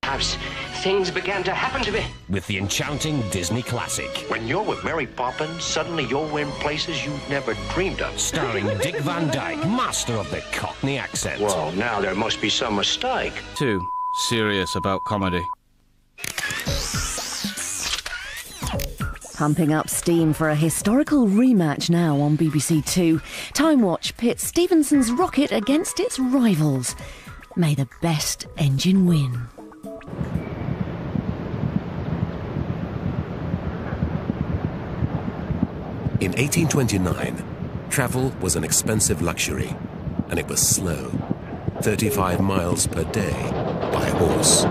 house, things began to happen to me. With the enchanting Disney classic. When you're with Mary Poppins, suddenly you're in places you've never dreamed of. Starring Dick Van Dyke, master of the Cockney accent. Well, now there must be some mistake. Too serious about comedy. Pumping up steam for a historical rematch now on BBC Two. Timewatch pits Stephenson's Rocket against its rivals. May the best engine win. In 1829, travel was an expensive luxury, and it was slow, 35 miles per day by horse.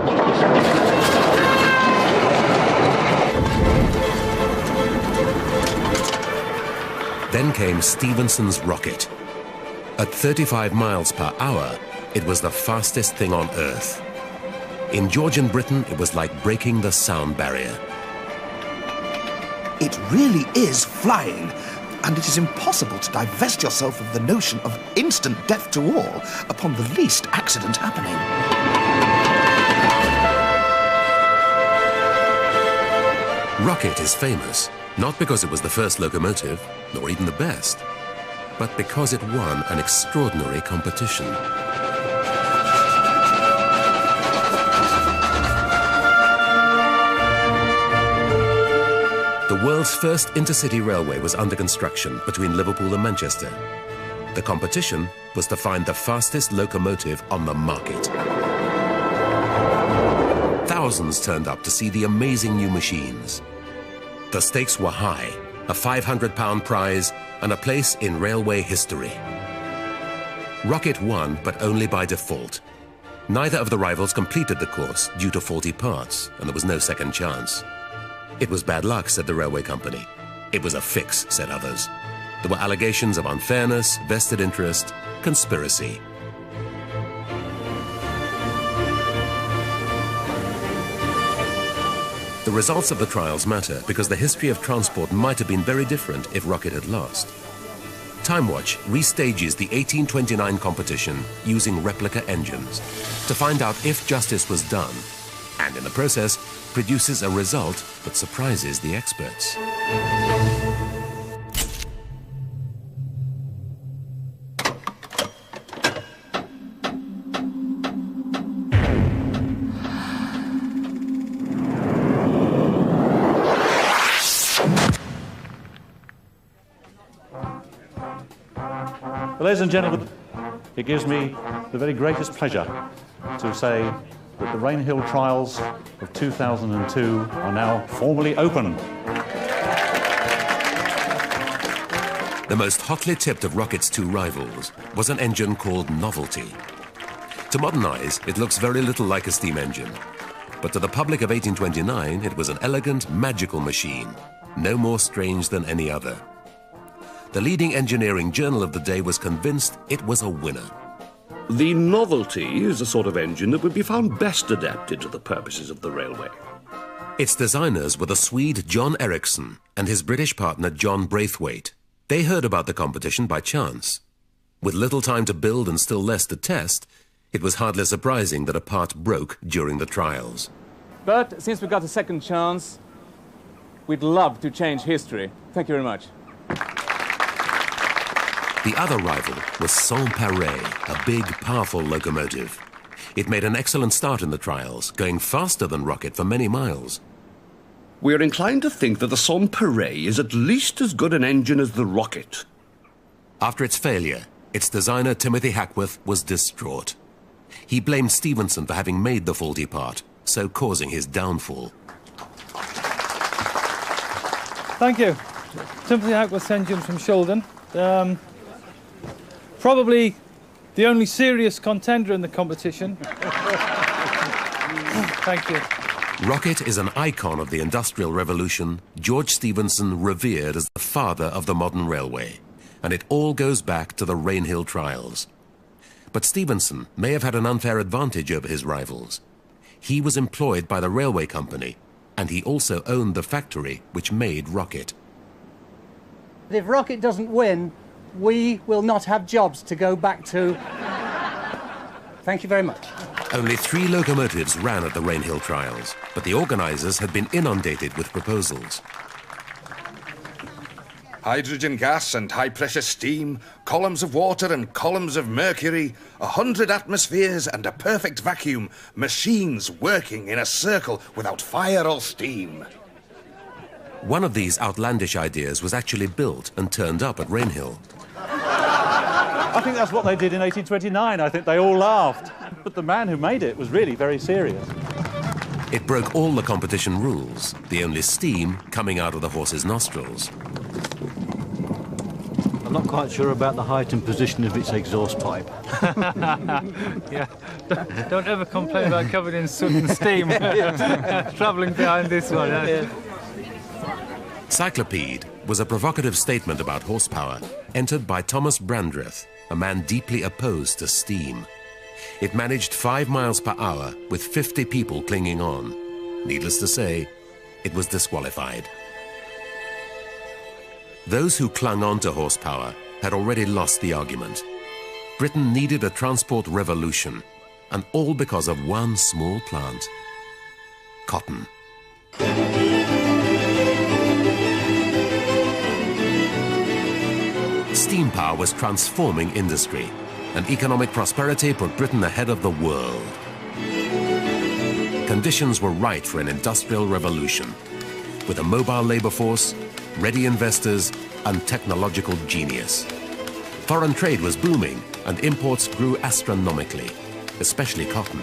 Then came Stephenson's Rocket. At 35 miles per hour, it was the fastest thing on Earth. In Georgian Britain, it was like breaking the sound barrier. It really is flying, and it is impossible to divest yourself of the notion of instant death to all upon the least accident happening. Rocket is famous, not because it was the first locomotive, nor even the best, but because it won an extraordinary competition. The world's first intercity railway was under construction between Liverpool and Manchester. The competition was to find the fastest locomotive on the market. Thousands turned up to see the amazing new machines. The stakes were high, a £500 prize and a place in railway history. Rocket won, but only by default. Neither of the rivals completed the course due to faulty parts, and there was no second chance. It was bad luck, said the railway company. It was a fix, said others. There were allegations of unfairness, vested interest, conspiracy. The results of the trials matter because the history of transport might have been very different if Rocket had lost. Timewatch restages the 1829 competition using replica engines to find out if justice was done, and in the process produces a result that surprises the experts. Ladies and gentlemen, it gives me the very greatest pleasure to say that the Rainhill trials of 2002 are now formally open. The most hotly tipped of Rocket's two rivals was an engine called Novelty. To modern eyes, it looks very little like a steam engine. But to the public of 1829, it was an elegant, magical machine, no more strange than any other. The leading engineering journal of the day was convinced it was a winner. The Novelty is the sort of engine that would be found best adapted to the purposes of the railway. Its designers were the Swede John Ericsson and his British partner John Braithwaite. They heard about the competition by chance. With little time to build and still less to test, it was hardly surprising that a part broke during the trials. But since we got a second chance, we'd love to change history. Thank you very much. The other rival was Sans-Pareil, a big, powerful locomotive. It made an excellent start in the trials, going faster than Rocket for many miles. We're inclined to think that the Sans-Pareil is at least as good an engine as the Rocket. After its failure, its designer Timothy Hackworth was distraught. He blamed Stephenson for having made the faulty part, so causing his downfall. Thank you. Timothy Hackworth's engine from Shildon. Probably the only serious contender in the competition. Thank you. Rocket is an icon of the Industrial Revolution, George Stephenson revered as the father of the modern railway, and it all goes back to the Rainhill trials. But Stephenson may have had an unfair advantage over his rivals. He was employed by the railway company, and he also owned the factory which made Rocket. If Rocket doesn't win, we will not have jobs to go back to. Thank you very much. Only 3 locomotives ran at the Rainhill trials, but the organisers had been inundated with proposals. Hydrogen gas and high-pressure steam, columns of water and columns of mercury, 100 atmospheres and a perfect vacuum, machines working in a circle without fire or steam. One of these outlandish ideas was actually built and turned up at Rainhill. I think that's what they did in 1829. I think they all laughed. But the man who made it was really very serious. It broke all the competition rules, the only steam coming out of the horse's nostrils. I'm not quite sure about the height and position of its exhaust pipe. Yeah, don't ever complain about covered in soot and steam travelling behind this one. Cyclopede was a provocative statement about horsepower, entered by Thomas Brandreth, a man deeply opposed to steam. It managed 5 miles per hour with 50 people clinging on. Needless to say, it was disqualified. Those who clung on to horsepower had already lost the argument. Britain needed a transport revolution, and all because of one small plant: cotton. Steam power was transforming industry, and economic prosperity put Britain ahead of the world. Conditions were right for an industrial revolution, with a mobile labor force, ready investors, and technological genius. Foreign trade was booming, and imports grew astronomically, especially cotton.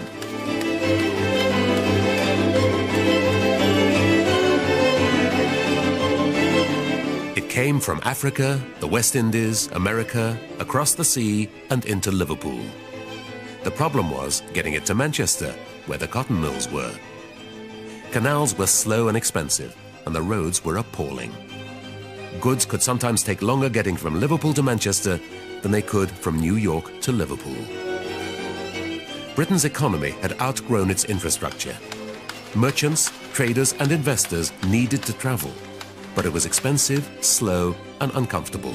It came from Africa, the West Indies, America, across the sea, and into Liverpool. The problem was getting it to Manchester, where the cotton mills were. Canals were slow and expensive, and the roads were appalling. Goods could sometimes take longer getting from Liverpool to Manchester than they could from New York to Liverpool. Britain's economy had outgrown its infrastructure. Merchants, traders, and investors needed to travel, but it was expensive, slow, and uncomfortable.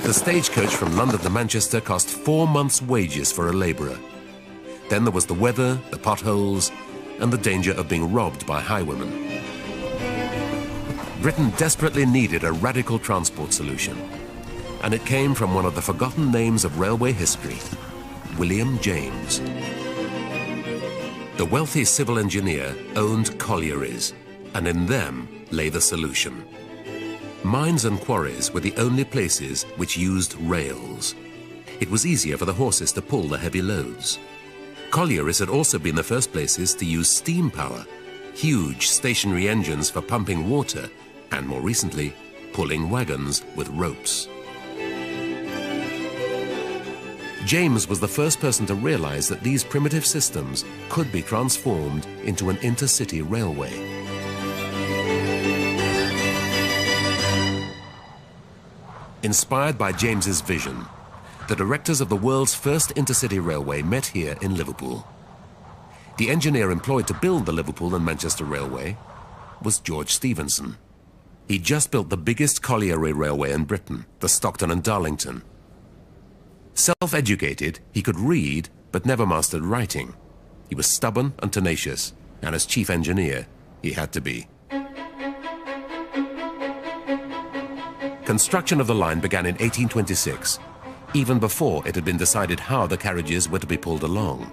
The stagecoach from London to Manchester cost 4 months' wages for a labourer. Then there was the weather, the potholes, and the danger of being robbed by highwaymen. Britain desperately needed a radical transport solution, and it came from one of the forgotten names of railway history, William James. The wealthy civil engineer owned collieries, and in them lay the solution. Mines and quarries were the only places which used rails. It was easier for the horses to pull the heavy loads. Collieries had also been the first places to use steam power, huge stationary engines for pumping water, and more recently, pulling wagons with ropes. James was the first person to realize that these primitive systems could be transformed into an intercity railway. Inspired by James's vision, the directors of the world's first intercity railway met here in Liverpool. The engineer employed to build the Liverpool and Manchester Railway was George Stephenson. He just built the biggest colliery railway in Britain, the Stockton and Darlington. Self-educated, he could read, but never mastered writing. He was stubborn and tenacious, and as chief engineer, he had to be. Construction of the line began in 1826, even before it had been decided how the carriages were to be pulled along.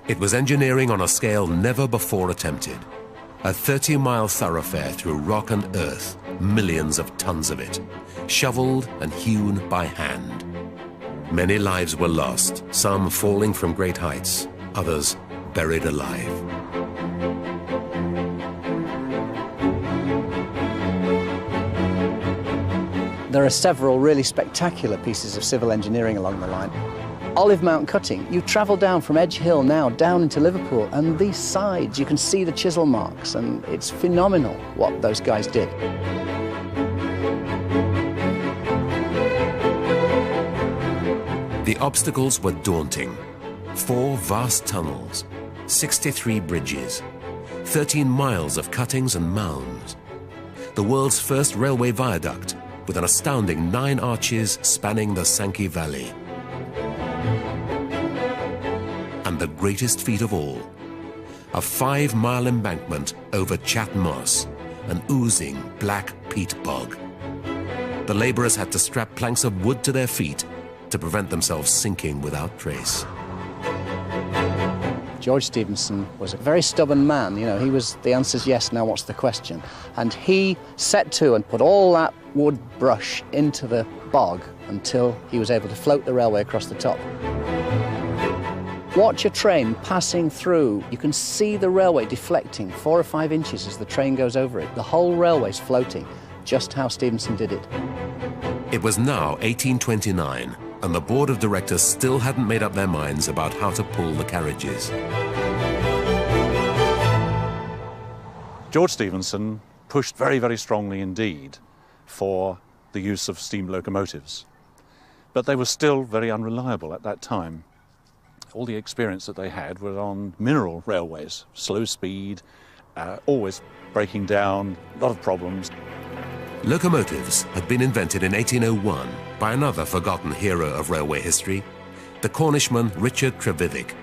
It was engineering on a scale never before attempted. A 30-mile thoroughfare through rock and earth, millions of tons of it, shoveled and hewn by hand. Many lives were lost, some falling from great heights, others buried alive. There are several really spectacular pieces of civil engineering along the line. Olive Mount cutting, you travel down from Edge Hill now down into Liverpool, and these sides, you can see the chisel marks, and it's phenomenal what those guys did. The obstacles were daunting. 4 vast tunnels, 63 bridges, 13 miles of cuttings and mounds, the world's first railway viaduct, with an astounding 9 arches spanning the Sankey Valley. And the greatest feat of all, a 5-mile embankment over Chat Moss, an oozing black peat bog. The labourers had to strap planks of wood to their feet to prevent themselves sinking without trace. George Stephenson was a very stubborn man. You know, he was, the answer's yes, now what's the question? And he set to and put all that wood brush into the bog until he was able to float the railway across the top. Watch a train passing through. You can see the railway deflecting 4 or 5 inches as the train goes over it. The whole railway's floating, just how Stephenson did it. It was now 1829, and the board of directors still hadn't made up their minds about how to pull the carriages. George Stephenson pushed very, very strongly indeed for the use of steam locomotives. But they were still very unreliable at that time. All the experience that they had was on mineral railways, slow speed, always breaking down, a lot of problems. Locomotives had been invented in 1801 by another forgotten hero of railway history, the Cornishman Richard Trevithick.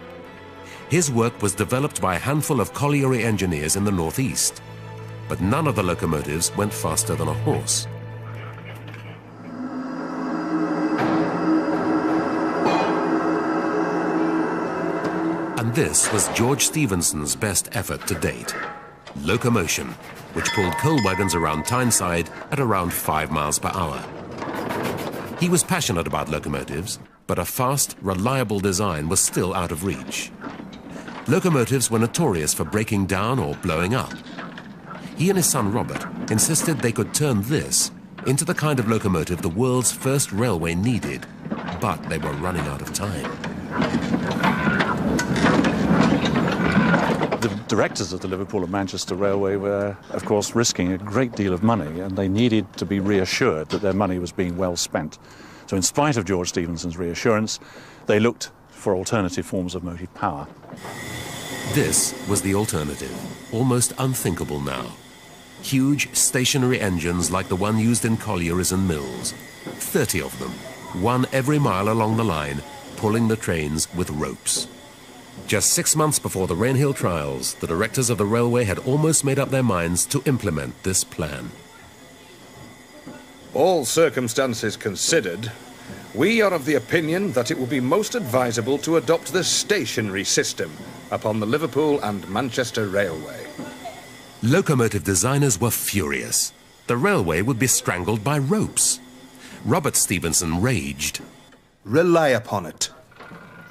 His work was developed by a handful of colliery engineers in the northeast, but none of the locomotives went faster than a horse. And this was George Stephenson's best effort to date, locomotion, which pulled coal wagons around Tyneside at around 5 miles per hour. He was passionate about locomotives, but a fast, reliable design was still out of reach. Locomotives were notorious for breaking down or blowing up. He and his son Robert insisted they could turn this into the kind of locomotive the world's first railway needed, but they were running out of time. The directors of the Liverpool and Manchester Railway were, of course, risking a great deal of money, and they needed to be reassured that their money was being well spent. So in spite of George Stephenson's reassurance, they looked for alternative forms of motive power. This was the alternative, almost unthinkable now. Huge stationary engines like the one used in collieries and mills, 30 of them, 1 every mile along the line, pulling the trains with ropes. Just 6 months before the Rainhill trials, the directors of the railway had almost made up their minds to implement this plan. All circumstances considered, we are of the opinion that it would be most advisable to adopt the stationary system upon the Liverpool and Manchester Railway. Locomotive designers were furious. The railway would be strangled by ropes. Robert Stephenson raged. Rely upon it.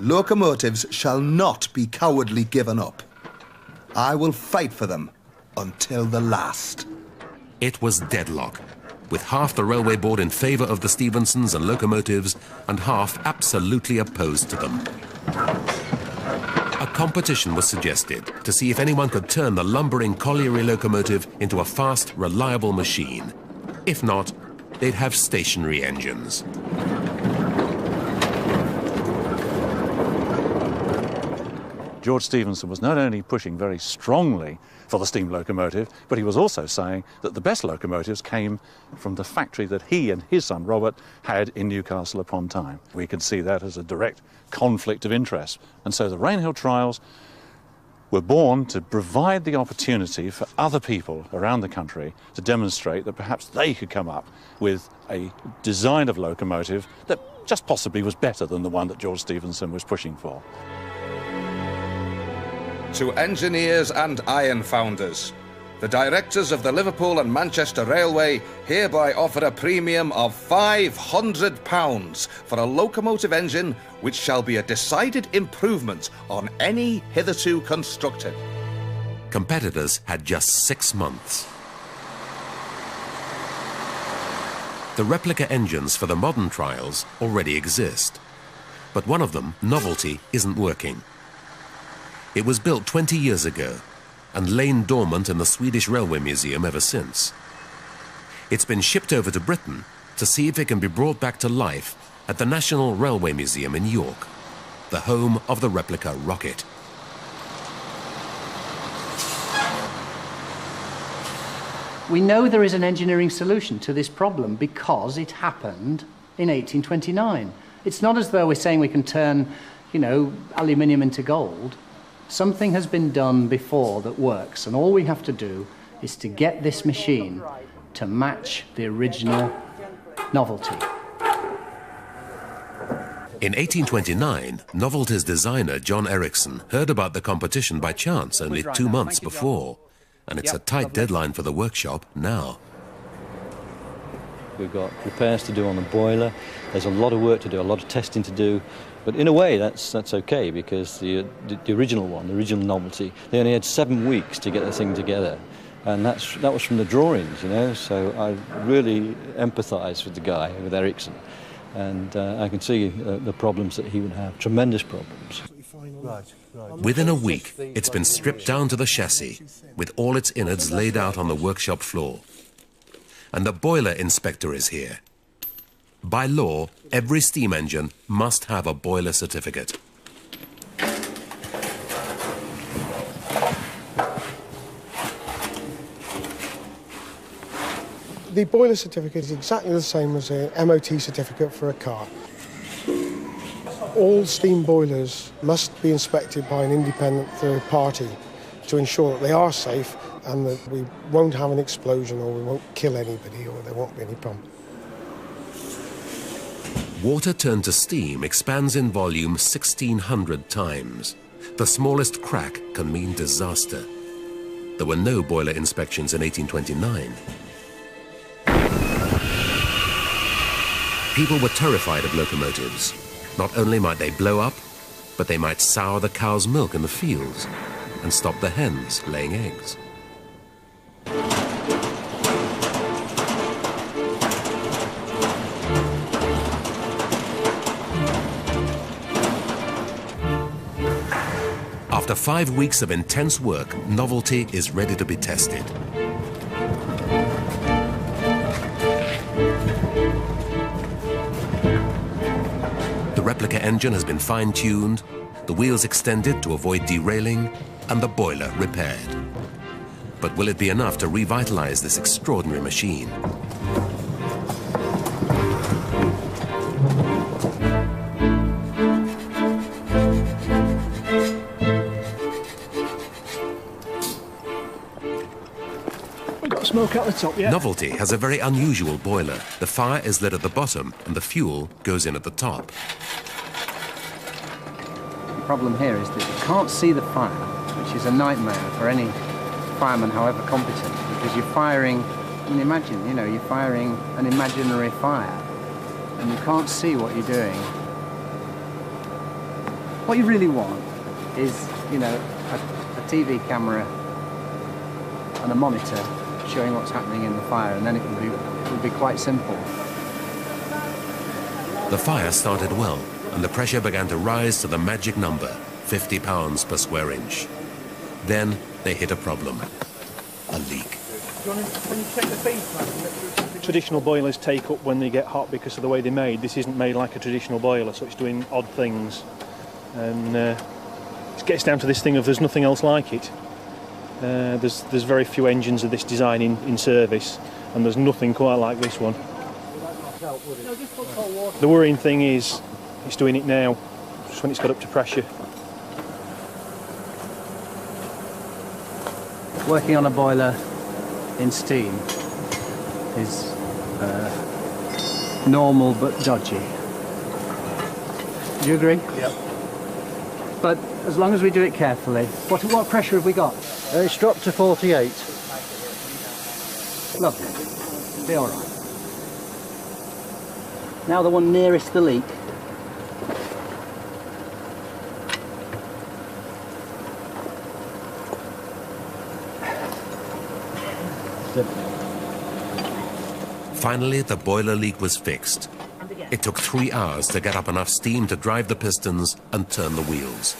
Locomotives shall not be cowardly given up. I will fight for them until the last. It was deadlock, with half the railway board in favour of the Stephensons and locomotives and half absolutely opposed to them. A competition was suggested to see if anyone could turn the lumbering colliery locomotive into a fast, reliable machine. If not, they'd have stationary engines. George Stephenson was not only pushing very strongly for the steam locomotive, but he was also saying that the best locomotives came from the factory that he and his son Robert had in Newcastle upon Tyne. We could see that as a direct conflict of interest. And so the Rainhill trials were born to provide the opportunity for other people around the country to demonstrate that perhaps they could come up with a design of locomotive that just possibly was better than the one that George Stephenson was pushing for. To engineers and iron founders, the directors of the Liverpool and Manchester Railway hereby offer a premium of £500 for a locomotive engine which shall be a decided improvement on any hitherto constructed. Competitors had just 6 months. The replica engines for the modern trials already exist, but one of them, Novelty, isn't working. It was built 20 years ago and lain dormant in the Swedish Railway Museum ever since. It's been shipped over to Britain to see if it can be brought back to life at the National Railway Museum in York, the home of the replica Rocket. We know there is an engineering solution to this problem because it happened in 1829. It's not as though we're saying we can turn, you know, aluminium into gold. Something has been done before that works, and all we have to do is to get this machine to match the original novelty. In 1829, Novelty's designer John Ericsson heard about the competition by chance only 2 months before, and it's a tight deadline for the workshop now. We've got repairs to do on the boiler. There's a lot of work to do, a lot of testing to do. But in a way, that's okay, because the original one, the original Novelty, they only had 7 weeks to get the thing together. And that was from the drawings, you know, so I really empathise with the guy, with Ericsson. And I can see the problems that he would have, tremendous problems. Within a week, it's been stripped down to the chassis, with all its innards laid out on the workshop floor. And the boiler inspector is here. By law, every steam engine must have a boiler certificate. The boiler certificate is exactly the same as an MOT certificate for a car. All steam boilers must be inspected by an independent third party to ensure that they are safe and that we won't have an explosion or we won't kill anybody or there won't be any problem. Water turned to steam expands in volume 1,600 times. The smallest crack can mean disaster. There were no boiler inspections in 1829. People were terrified of locomotives. Not only might they blow up, but they might sour the cow's milk in the fields and stop the hens laying eggs. After 5 weeks of intense work, Novelty is ready to be tested. The replica engine has been fine-tuned, the wheels extended to avoid derailing, and the boiler repaired. But will it be enough to revitalize this extraordinary machine? Smoke at the top, yeah. Novelty has a very unusual boiler. The fire is lit at the bottom and the fuel goes in at the top. The problem here is that you can't see the fire, which is a nightmare for any fireman, however competent, because you're firing, and imagine, you know, you're firing an imaginary fire, and you can't see what you're doing. What you really want is, you know, a TV camera and a monitor showing what's happening in the fire, and then it would be quite simple. The fire started well, and the pressure began to rise to the magic number, 50 pounds per square inch. Then they hit a problem, a leak. Traditional boilers take up when they get hot because of the way they're made. This isn't made like a traditional boiler, so it's doing odd things. And it gets down to this thing of there's nothing else like it. There's very few engines of this design in service, and there's nothing quite like this one. The worrying thing is it's doing it now, just when it's got up to pressure. Working on a boiler in steam is normal but dodgy. Do you agree? Yep. But as long as we do it carefully. What pressure have we got? It's dropped to 48. Lovely. Be all right. Now the one nearest the leak. Finally, the boiler leak was fixed. It took 3 hours to get up enough steam to drive the pistons and turn the wheels.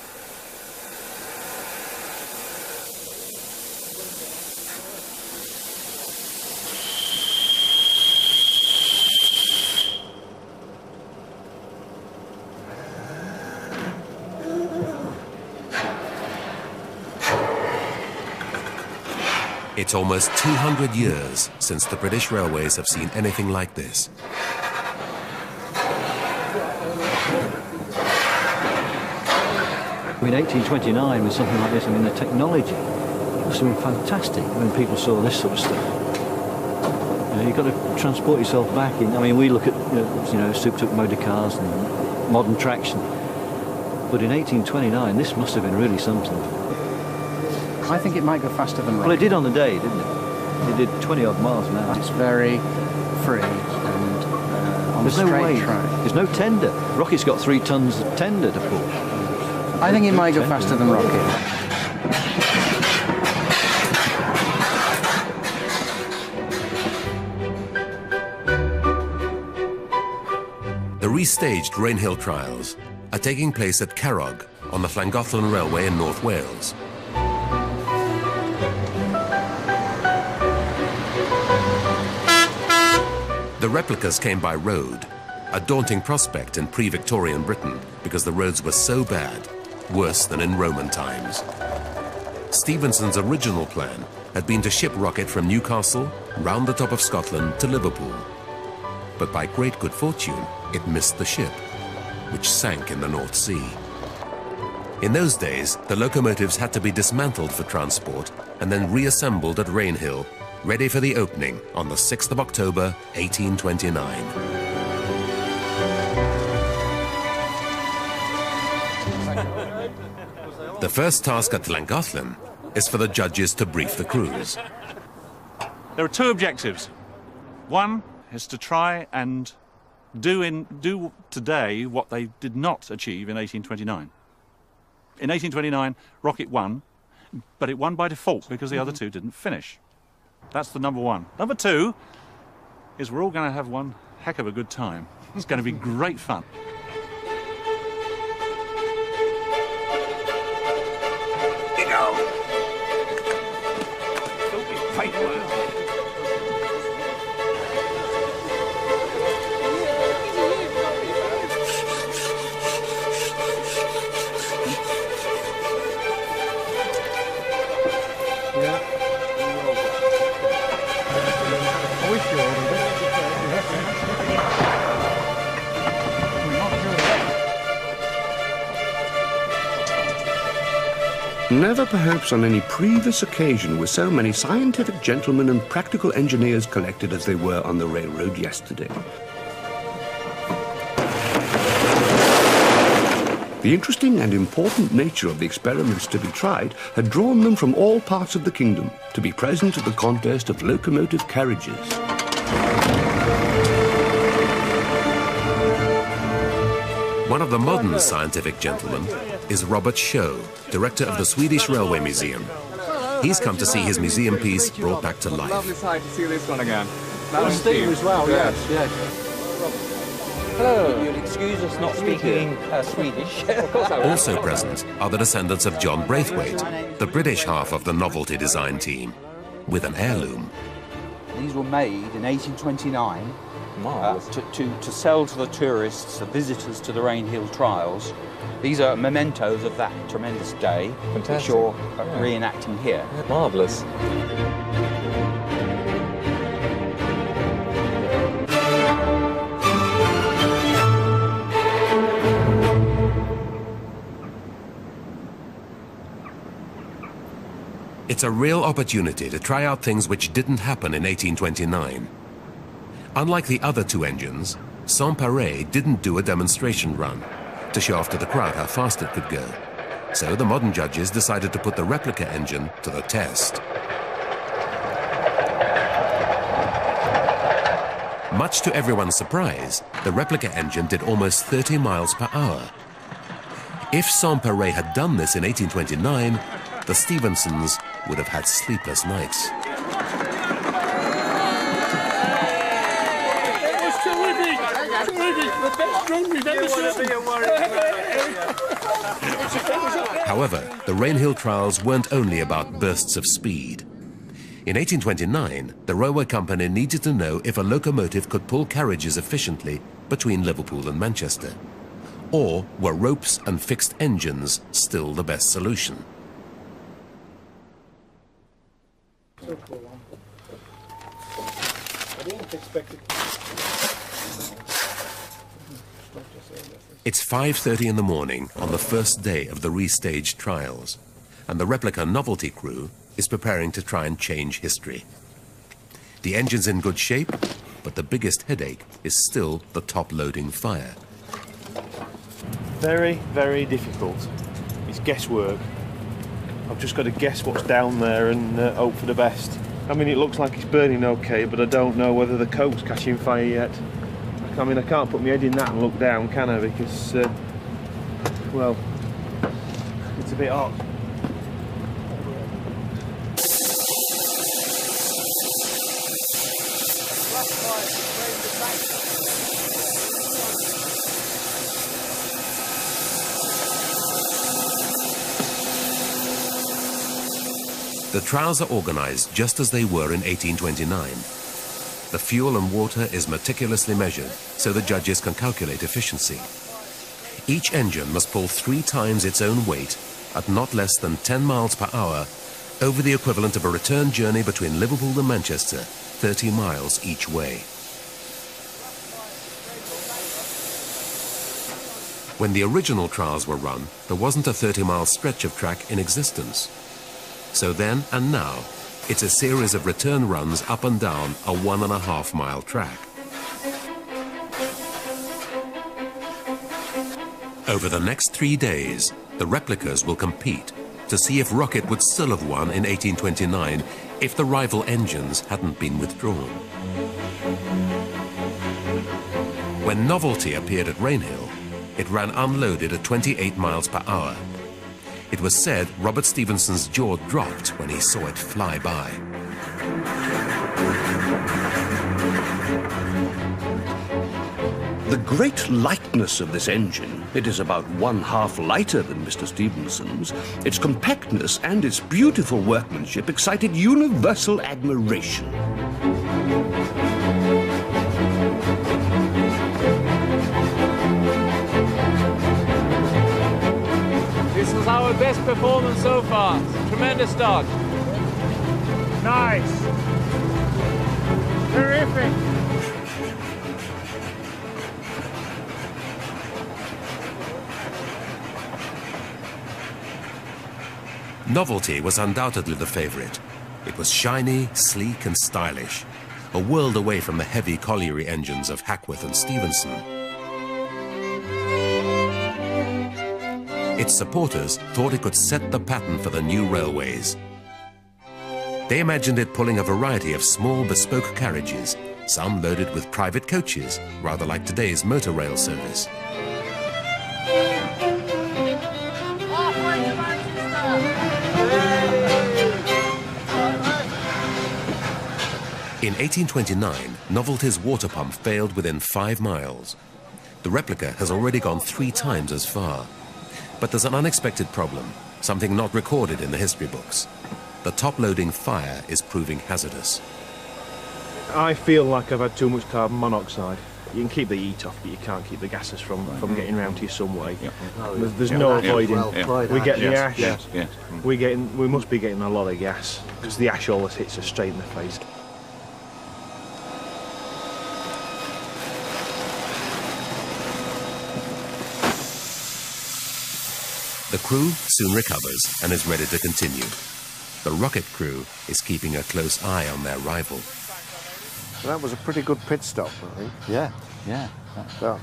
It's almost 200 years since the British railways have seen anything like this. In 1829, with something like this, I mean, the technology must have been fantastic when people saw this sort of stuff. You know, you've got to transport yourself back in. I mean, we look at, souped-up motor cars and modern traction. But in 1829, this must have been really something. I think it might go faster than Rocket. Well, it did on the day, didn't it? It did 20-odd miles an hour. It's very free and on a straight track. There's no tender. Rocket's got 3 tons of tender to pull. I think it might go faster than Rocket. The restaged Rainhill trials are taking place at Carrog on the Llangollen Railway in North Wales. The replicas came by road, a daunting prospect in pre-Victorian Britain because the roads were so bad, worse than in Roman times. Stephenson's original plan had been to ship Rocket from Newcastle round the top of Scotland to Liverpool. But by great good fortune, it missed the ship, which sank in the North Sea. In those days, the locomotives had to be dismantled for transport and then reassembled at Rainhill, ready for the opening on the 6th of October, 1829. The first task at Llangollen is for the judges to brief the crews. There are 2 objectives. One is to try and do today what they did not achieve in 1829. In 1829, Rocket won, but it won by default because the other 2 didn't finish. That's the number 1. Number 2 is we're all going to have one heck of a good time. It's going to be great fun. Never perhaps on any previous occasion were so many scientific gentlemen and practical engineers collected as they were on the railroad yesterday. The interesting and important nature of the experiments to be tried had drawn them from all parts of the kingdom to be present at the contest of locomotive carriages. One of the modern scientific gentlemen is Robert Shaw, director of the Swedish Railway Museum. He's come to see his museum piece brought back to life. Lovely sight to see this one again. Steve as well, yes. Hello. You'll excuse us not speaking Swedish. Also present are the descendants of John Braithwaite, the British half of the novelty design team, with an heirloom. These were made in 1829 to sell to the tourists, the visitors to the Rainhill trials. These are mementos of that tremendous day, which you're reenacting here. Marvellous. It's a real opportunity to try out things which didn't happen in 1829. Unlike the other 2 engines, Sans-Pareil didn't do a demonstration run to show off to the crowd how fast it could go. So the modern judges decided to put the replica engine to the test. Much to everyone's surprise, the replica engine did almost 30 miles per hour. If Sans-Pareil had done this in 1829, the Stephensons would have had sleepless nights. However, the Rainhill trials weren't only about bursts of speed. In 1829, the railway company needed to know if a locomotive could pull carriages efficiently between Liverpool and Manchester. Or were ropes and fixed engines still the best solution? expected. It's 5:30 in the morning on the first day of the restaged trials, and the replica novelty crew is preparing to try and change history. The engine's in good shape, but the biggest headache is still the top-loading fire. Very, very difficult. It's guesswork. I've just got to guess what's down there and hope for the best. I mean, it looks like it's burning okay, but I don't know whether the coke's catching fire yet. I mean, I can't put my head in that and look down, can I? Because, well, it's a bit hot. The trials are organized just as they were in 1829. The fuel and water is meticulously measured so the judges can calculate efficiency. Each engine must pull 3 times its own weight at not less than 10 miles per hour over the equivalent of a return journey between Liverpool and Manchester, 30 miles each way. When the original trials were run, there wasn't a 30-mile stretch of track in existence. So then and now, it's a series of return runs up and down a 1.5-mile track. Over the next 3 days, the replicas will compete to see if Rocket would still have won in 1829 if the rival engines hadn't been withdrawn. When Novelty appeared at Rainhill, it ran unloaded at 28 miles per hour. It was said Robert Stephenson's jaw dropped when he saw it fly by. The great lightness of this engine, it is about 1/2 lighter than Mr. Stephenson's, its compactness and its beautiful workmanship excited universal admiration. This was our best performance so far. Tremendous start. Nice. Terrific. Novelty was undoubtedly the favorite. It was shiny, sleek and stylish, a world away from the heavy colliery engines of Hackworth and Stephenson. Its supporters thought it could set the pattern for the new railways. They imagined it pulling a variety of small bespoke carriages, some loaded with private coaches, rather like today's motor rail service. In 1829, Novelty's water pump failed within 5 miles. The replica has already gone 3 times as far. But there's an unexpected problem, something not recorded in the history books. The top-loading fire is proving hazardous. I feel like I've had too much carbon monoxide. You can keep the heat off, but you can't keep the gases from getting round to you some way. There's no avoiding. We get the ash. We must be getting a lot of gas, because the ash always hits us straight in the face. The crew soon recovers and is ready to continue. The Rocket crew is keeping a close eye on their rival. That was a pretty good pit stop, I think. Yeah, yeah. About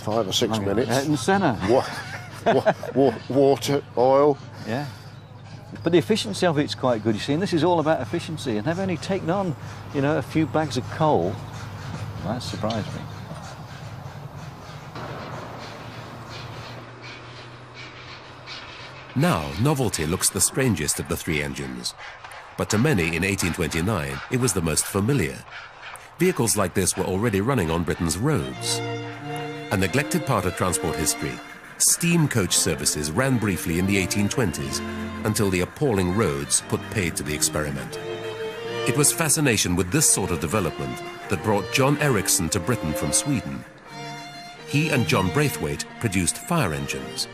5 or 6 minutes. Out in the centre. Water, oil. Yeah. But the efficiency of it's quite good, you see, and this is all about efficiency, and they've only taken on, you know, a few bags of coal. That surprised me. Now, Novelty looks the strangest of the 3 engines. But to many in 1829, it was the most familiar. Vehicles like this were already running on Britain's roads. A neglected part of transport history, steam coach services ran briefly in the 1820s until the appalling roads put paid to the experiment. It was fascination with this sort of development that brought John Ericsson to Britain from Sweden. He and John Braithwaite produced fire engines.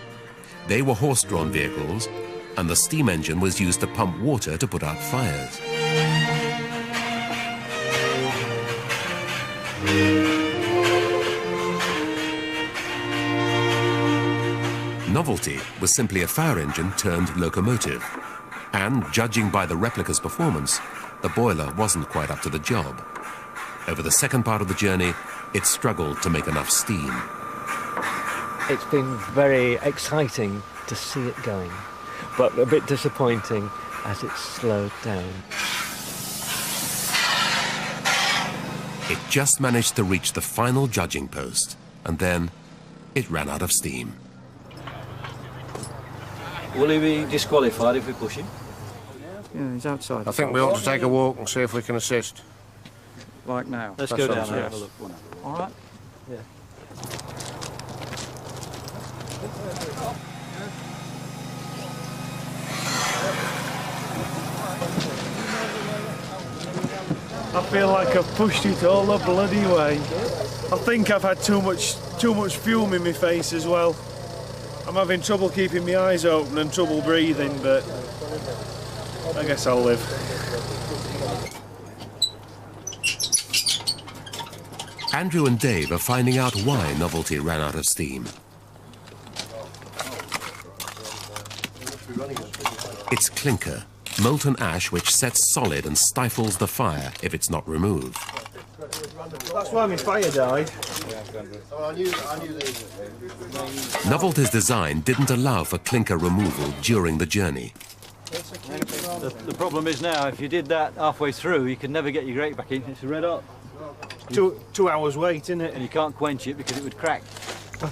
They were horse-drawn vehicles, and the steam engine was used to pump water to put out fires. Novelty was simply a fire engine turned locomotive. And, judging by the replica's performance, the boiler wasn't quite up to the job. Over the second part of the journey, it struggled to make enough steam. It's been very exciting to see it going, but a bit disappointing as it's slowed down. It just managed to reach the final judging post, and then it ran out of steam. Will he be disqualified if we push him? Yeah, he's outside. I think we ought to take a walk and see if we can assist. Like now? Let's go down and have a look. All right? Yeah. I feel like I've pushed it all the bloody way. I think I've had too much fume in my face as well. I'm having trouble keeping my eyes open and trouble breathing, but I guess I'll live. Andrew and Dave are finding out why Novelty ran out of steam. It's clinker, molten ash which sets solid and stifles the fire if it's not removed. That's why my fire died. Novelty's design didn't allow for clinker removal during the journey. The problem is now, if you did that halfway through, you could never get your grate back in. It's red hot. 2 hours wait, isn't it? And you can't quench it because it would crack.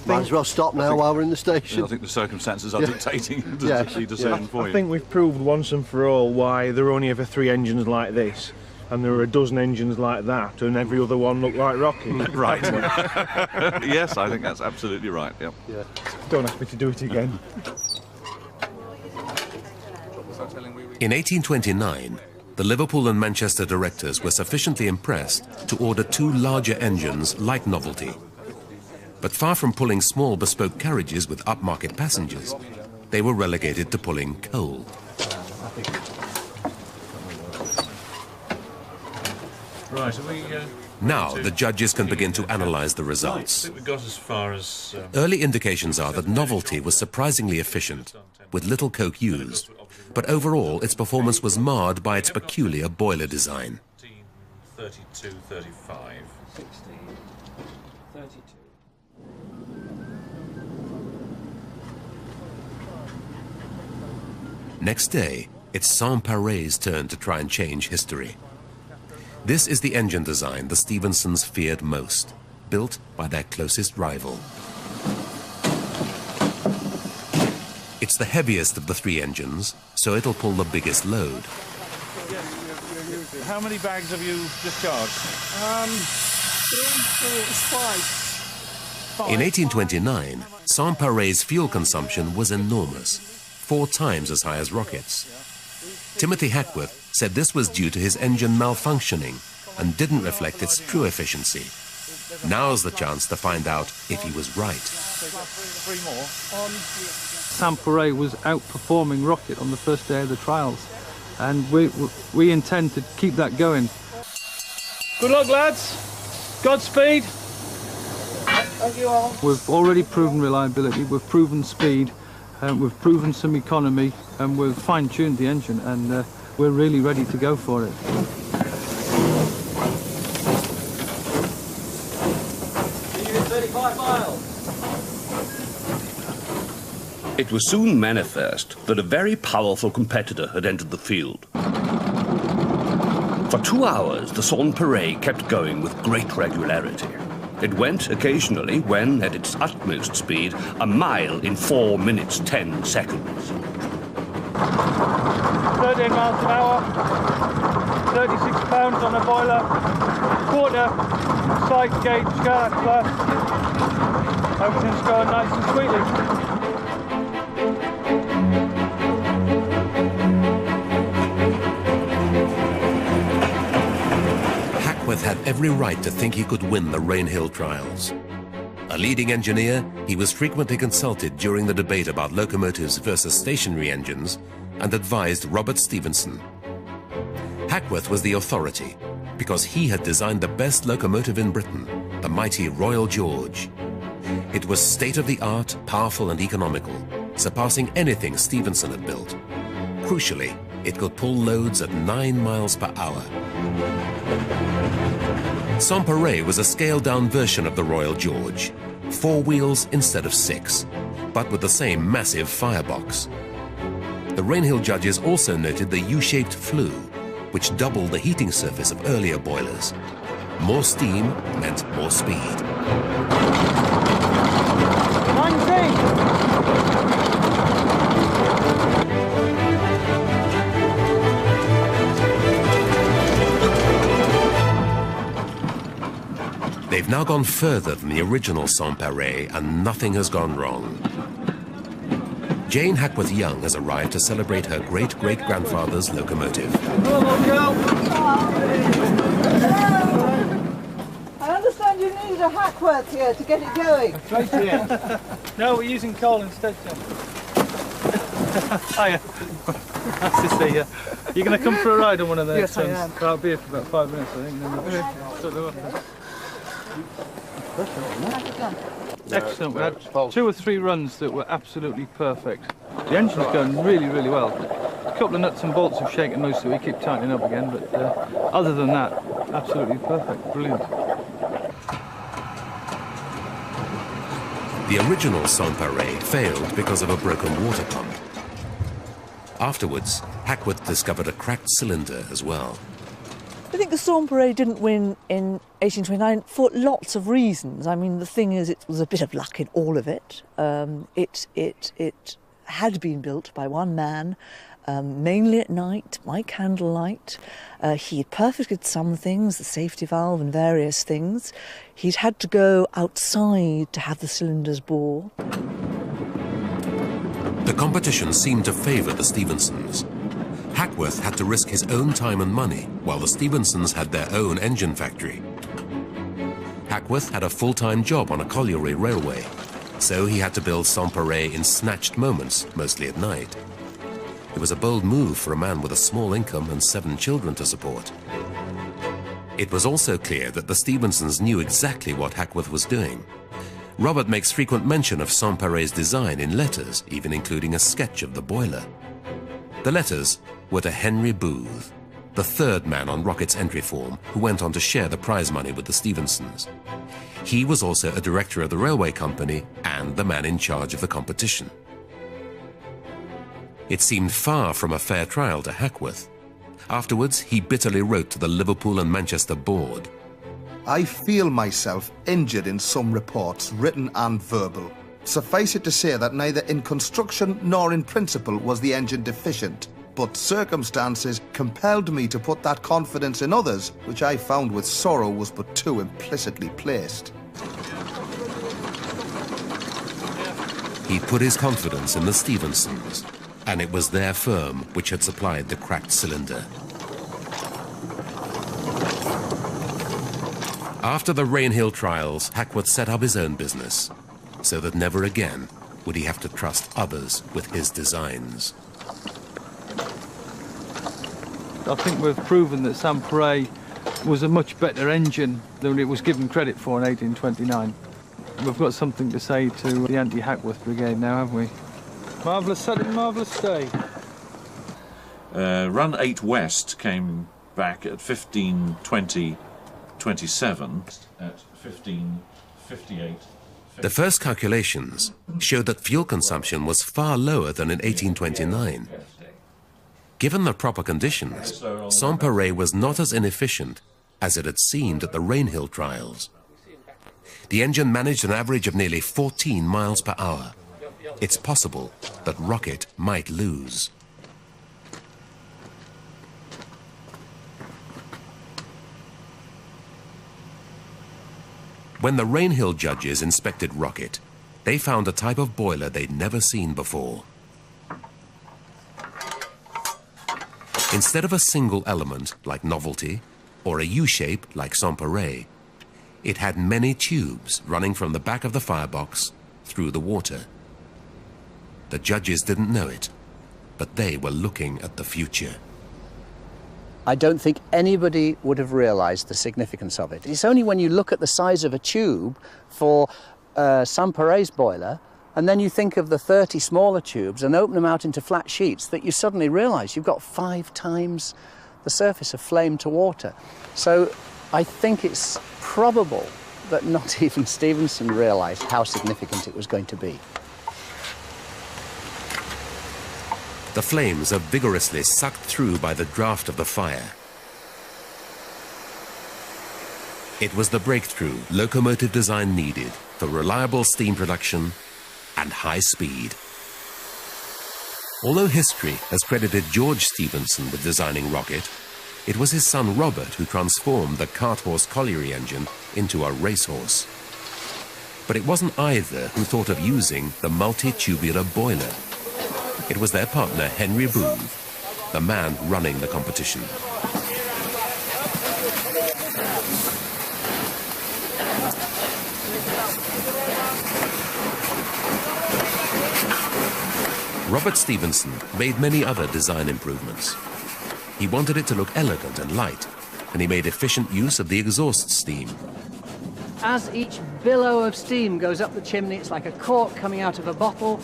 Might as well stop now while we're in the station. Yeah, I think the circumstances are dictating the decision for you. I think we've proved once and for all why there are only ever 3 engines like this, and there are a dozen engines like that, and every other one looked like Rocket. Right. Yes, I think that's absolutely right. Yep. Yeah. Don't ask me to do it again. In 1829, the Liverpool and Manchester directors were sufficiently impressed to order 2 larger engines like Novelty. But far from pulling small bespoke carriages with upmarket passengers, they were relegated to pulling coal. Right, are we... Now the judges can begin to analyse the results. I think we got as far as... Early indications are that Novelty was surprisingly efficient, with little coke used, but overall its performance was marred by its peculiar boiler design. 32, 35... 16, 32. Next day, it's Sans-Pareil's turn to try and change history. This is the engine design the Stephensons feared most, built by their closest rival. It's the heaviest of the 3 engines, so it'll pull the biggest load. How many bags have you discharged? 5. In 1829, Sans-Pareil's fuel consumption was enormous, 4 times as high as Rocket's. Timothy Hackworth said this was due to his engine malfunctioning and didn't reflect its true efficiency. Now's the chance to find out if he was right. 3 more. Sans-Pareil was outperforming Rocket on the first day of the trials, and we intend to keep that going. Good luck, lads. Godspeed. Thank you all. We've already proven reliability, we've proven speed, we've proven some economy, and we've fine-tuned the engine, and we're really ready to go for it. 35 miles. It was soon manifest that a very powerful competitor had entered the field. For 2 hours, the Sans-Pareil kept going with great regularity. It went occasionally, when at its utmost speed, a mile in 4 minutes 10 seconds. 13 miles an hour, 36 pounds on a boiler, quarter, side gauge, car class. Everything's going nice and sweetly. Hackworth had every right to think he could win the Rainhill trials. A leading engineer, he was frequently consulted during the debate about locomotives versus stationary engines and advised Robert Stephenson. Hackworth was the authority, because he had designed the best locomotive in Britain, the mighty Royal George. It was state-of-the-art, powerful and economical, surpassing anything Stephenson had built. Crucially, it could pull loads at 9 miles per hour. Sans-Pareil was a scaled-down version of the Royal George, 4 wheels instead of 6, but with the same massive firebox. The Rainhill judges also noted the U-shaped flue, which doubled the heating surface of earlier boilers. More steam meant more speed. 19! They've now gone further than the original Sans-Pareil, and nothing has gone wrong. Jane Hackworth Young has arrived to celebrate her great-great-grandfather's locomotive. I understand you need a Hackworth here to get it going. Right here. No, we're using coal instead, sir. Hiya. Nice to see you. You're going to come for a ride on one of those? Yes, I am. I'll be here for about 5 minutes, I think. Then excellent. We had 2 or 3 runs that were absolutely perfect. The engine's going really, really well. A couple of nuts and bolts have shaken most of it. We keep tightening up again, but other than that, absolutely perfect. Brilliant. The original Sans-Pareil failed because of a broken water pump. Afterwards, Hackworth discovered a cracked cylinder as well. I think the Sans-Pareil didn't win in 1829 for lots of reasons. I mean, the thing is, it was a bit of luck in all of it. It had been built by one man, mainly at night, by candlelight. He had perfected some things, the safety valve and various things. He'd had to go outside to have the cylinders bore. The competition seemed to favour the Stephensons. Hackworth had to risk his own time and money, while the Stephensons had their own engine factory. Hackworth had a full-time job on a colliery railway, so he had to build Sans-Pareil in snatched moments, mostly at night. It was a bold move for a man with a small income and 7 children to support. It was also clear that the Stephensons knew exactly what Hackworth was doing. Robert makes frequent mention of Sans-Pareil's design in letters, even including a sketch of the boiler. The letters were to Henry Booth, the 3rd man on Rocket's entry form, who went on to share the prize money with the Stephensons. He was also a director of the railway company and the man in charge of the competition. It seemed far from a fair trial to Hackworth. Afterwards, he bitterly wrote to the Liverpool and Manchester board. I feel myself injured in some reports, written and verbal. Suffice it to say that neither in construction nor in principle was the engine deficient, but circumstances compelled me to put that confidence in others, which I found with sorrow was but too implicitly placed. He put his confidence in the Stephensons, and it was their firm which had supplied the cracked cylinder. After the Rainhill trials, Hackworth set up his own business, so that never again would he have to trust others with his designs. I think we've proven that Sans-Pareil was a much better engine than it was given credit for in 1829. We've got something to say to the anti-Hackworth brigade now, haven't we? Marvellous setting, marvellous day. Run 8 West came back at 15:20:27 at 15:58. The first calculations showed that fuel consumption was far lower than in 1829. Given the proper conditions, Sans-Pareil was not as inefficient as it had seemed at the Rainhill trials. The engine managed an average of nearly 14 miles per hour. It's possible that Rocket might lose. When the Rainhill judges inspected Rocket, they found a type of boiler they'd never seen before. Instead of a single element like Novelty or a U-shape like Sans-Pareil, it had many tubes running from the back of the firebox through the water. The judges didn't know it, but they were looking at the future. I don't think anybody would have realised the significance of it. It's only when you look at the size of a tube for Saint-Péret's boiler, and then you think of the 30 smaller tubes and open them out into flat sheets, that you suddenly realise you've got 5 times the surface of flame to water. So I think it's probable that not even Stephenson realised how significant it was going to be. The flames are vigorously sucked through by the draft of the fire. It was the breakthrough locomotive design needed for reliable steam production and high speed. Although history has credited George Stephenson with designing Rocket, it was his son Robert who transformed the cart-horse colliery engine into a racehorse. But it wasn't either who thought of using the multi-tubular boiler. It was their partner Henry Booth, the man running the competition. Robert Stephenson made many other design improvements. He wanted it to look elegant and light, and he made efficient use of the exhaust steam. As each billow of steam goes up the chimney, it's like a cork coming out of a bottle,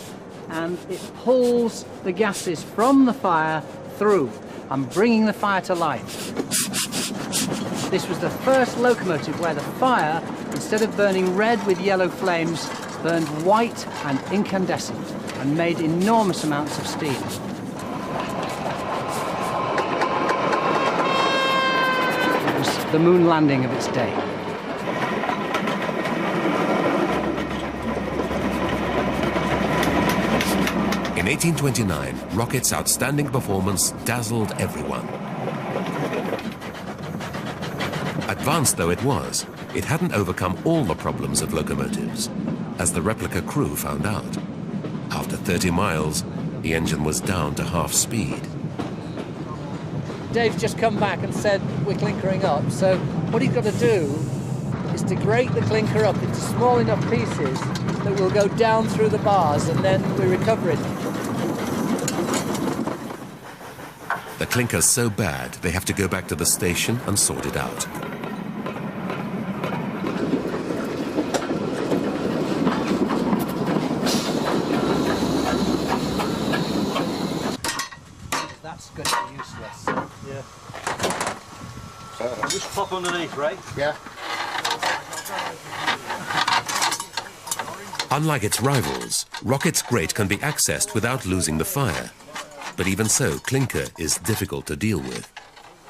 and it pulls the gases from the fire through and bringing the fire to life. This was the first locomotive where the fire, instead of burning red with yellow flames, burned white and incandescent and made enormous amounts of steam. It was the moon landing of its day. In 1829, Rocket's outstanding performance dazzled everyone. Advanced though it was, it hadn't overcome all the problems of locomotives, as the replica crew found out. After 30 miles, the engine was down to half speed. Dave's just come back and said we're clinkering up, so what he's got to do is to grate the clinker up into small enough pieces that will go down through the bars, and then we recover it. The clinker's so bad, they have to go back to the station and sort it out. That's going to be useless. Yeah. Just pop underneath, Ray. Yeah. Unlike its rivals, Rocket's grate can be accessed without losing the fire. But even so, clinker is difficult to deal with.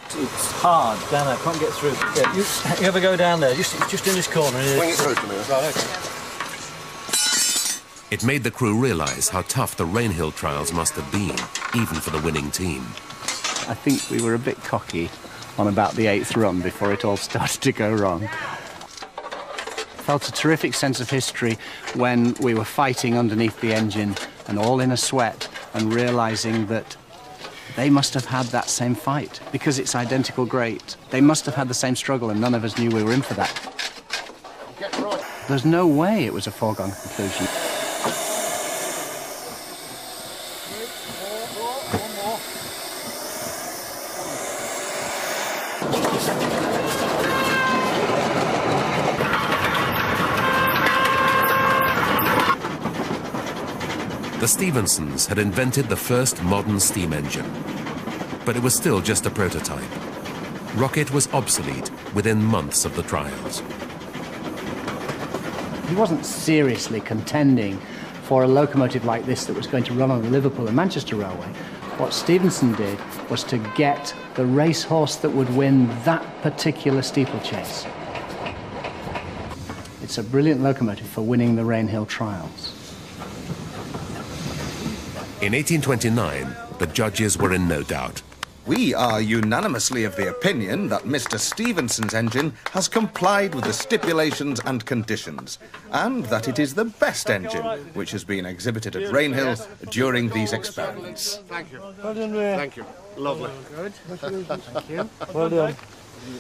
It's hard down there, can't get through. Yeah, you ever go down there? It's just in this corner. Bring it through to me. Right, okay. It made the crew realise how tough the Rainhill trials must have been, even for the winning team. I think we were a bit cocky on about the 8th run before it all started to go wrong. Felt a terrific sense of history when we were fighting underneath the engine and all in a sweat and realising that they must have had that same fight because it's identical grate. They must have had the same struggle and none of us knew we were in for that. There's no way it was a foregone conclusion. The Stephensons had invented the first modern steam engine, but it was still just a prototype. Rocket was obsolete within months of the trials. He wasn't seriously contending for a locomotive like this that was going to run on the Liverpool and Manchester Railway. What Stephenson did was to get the racehorse that would win that particular steeplechase. It's a brilliant locomotive for winning the Rainhill trials. In 1829, the judges were in no doubt. We are unanimously of the opinion that Mr. Stephenson's engine has complied with the stipulations and conditions, and that it is the best engine which has been exhibited at Rainhill during these experiments. Thank you. Well done, Ray. Thank you. Lovely. Good. Thank you. Well done.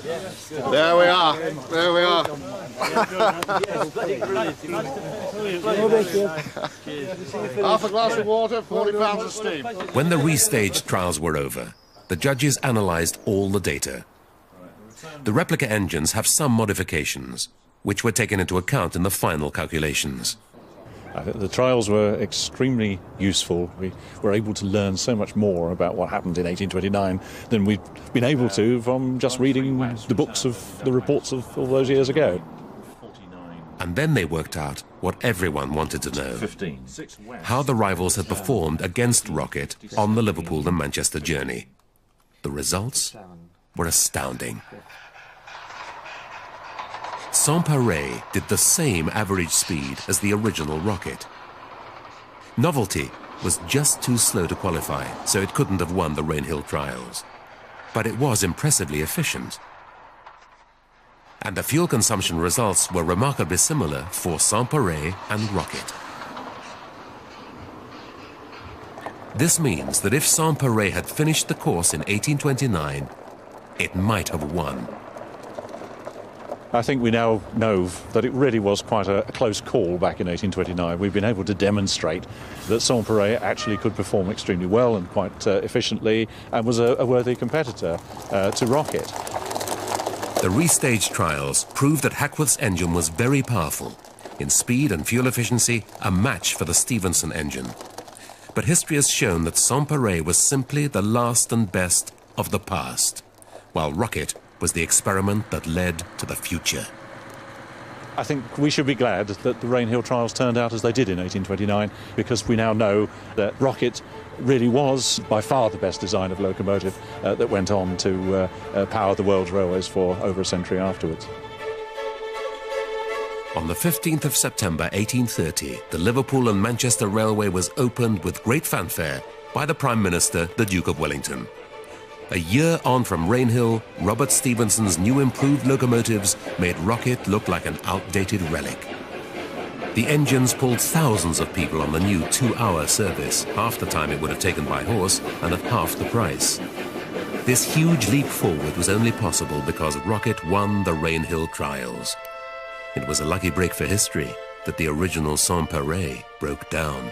There we are. There we are. Half a glass of water, 40 pounds of steam. When the restaged trials were over, the judges analysed all the data. The replica engines have some modifications, which were taken into account in the final calculations. I think the trials were extremely useful. We were able to learn so much more about what happened in 1829 than we've been able to from just reading the books of the reports of all those years ago. And then they worked out what everyone wanted to know: how the rivals had performed against Rocket on the Liverpool and Manchester journey. The results were astounding. Sans-Pareil did the same average speed as the original Rocket. Novelty was just too slow to qualify, so it couldn't have won the Rainhill trials. But it was impressively efficient. And the fuel consumption results were remarkably similar for Sans-Pareil and Rocket. This means that if Sans-Pareil had finished the course in 1829, it might have won. I think we now know that it really was quite a close call back in 1829. We've been able to demonstrate that Sans-Pareil actually could perform extremely well and quite efficiently, and was a worthy competitor to Rocket. The restaged trials proved that Hackworth's engine was very powerful. In speed and fuel efficiency, a match for the Stephenson engine. But history has shown that Sans-Pareil was simply the last and best of the past, while Rocket was the experiment that led to the future. I think we should be glad that the Rainhill trials turned out as they did in 1829, because we now know that Rocket really was by far the best design of locomotive that went on to power the world's railways for over a century afterwards. On the 15th of September 1830, the Liverpool and Manchester Railway was opened with great fanfare by the Prime Minister, the Duke of Wellington. A year on from Rainhill, Robert Stephenson's new improved locomotives made Rocket look like an outdated relic. The engines pulled thousands of people on the new 2-hour service, half the time it would have taken by horse and at half the price. This huge leap forward was only possible because Rocket won the Rainhill trials. It was a lucky break for history that the original Sans-Pareil broke down.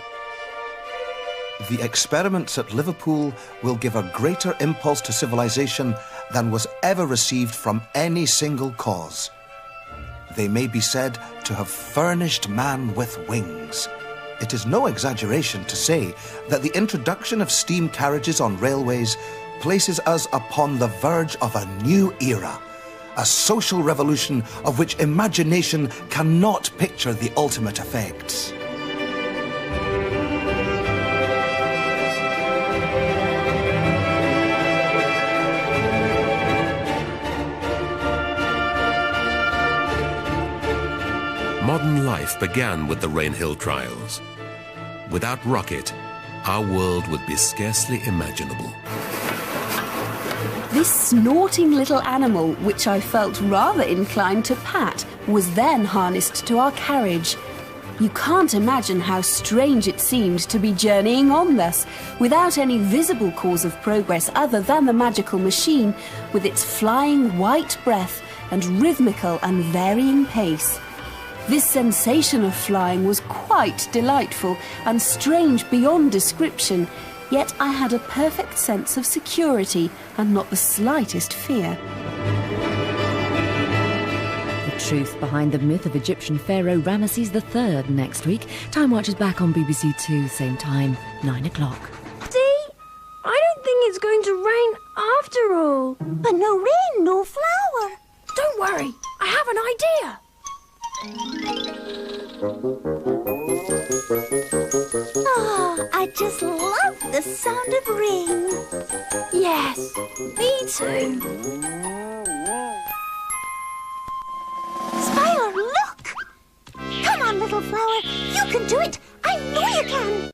The experiments at Liverpool will give a greater impulse to civilization than was ever received from any single cause. They may be said to have furnished man with wings. It is no exaggeration to say that the introduction of steam carriages on railways places us upon the verge of a new era, a social revolution of which imagination cannot picture the ultimate effects. Modern life began with the Rainhill trials. Without Rocket, our world would be scarcely imaginable. This snorting little animal, which I felt rather inclined to pat, was then harnessed to our carriage. You can't imagine how strange it seemed to be journeying on thus, without any visible cause of progress other than the magical machine, with its flying white breath and rhythmical and varying pace. This sensation of flying was quite delightful and strange beyond description, yet I had a perfect sense of security and not the slightest fear. The truth behind the myth of Egyptian pharaoh Ramesses III next week. Timewatch is back on BBC Two, same time, 9 o'clock. See? I don't think it's going to rain after all. But no rain, no flower. Don't worry, I have an idea. Oh, I just love the sound of rain. Yes, me too. Spider, look! Come on, little flower. You can do it. I know you can.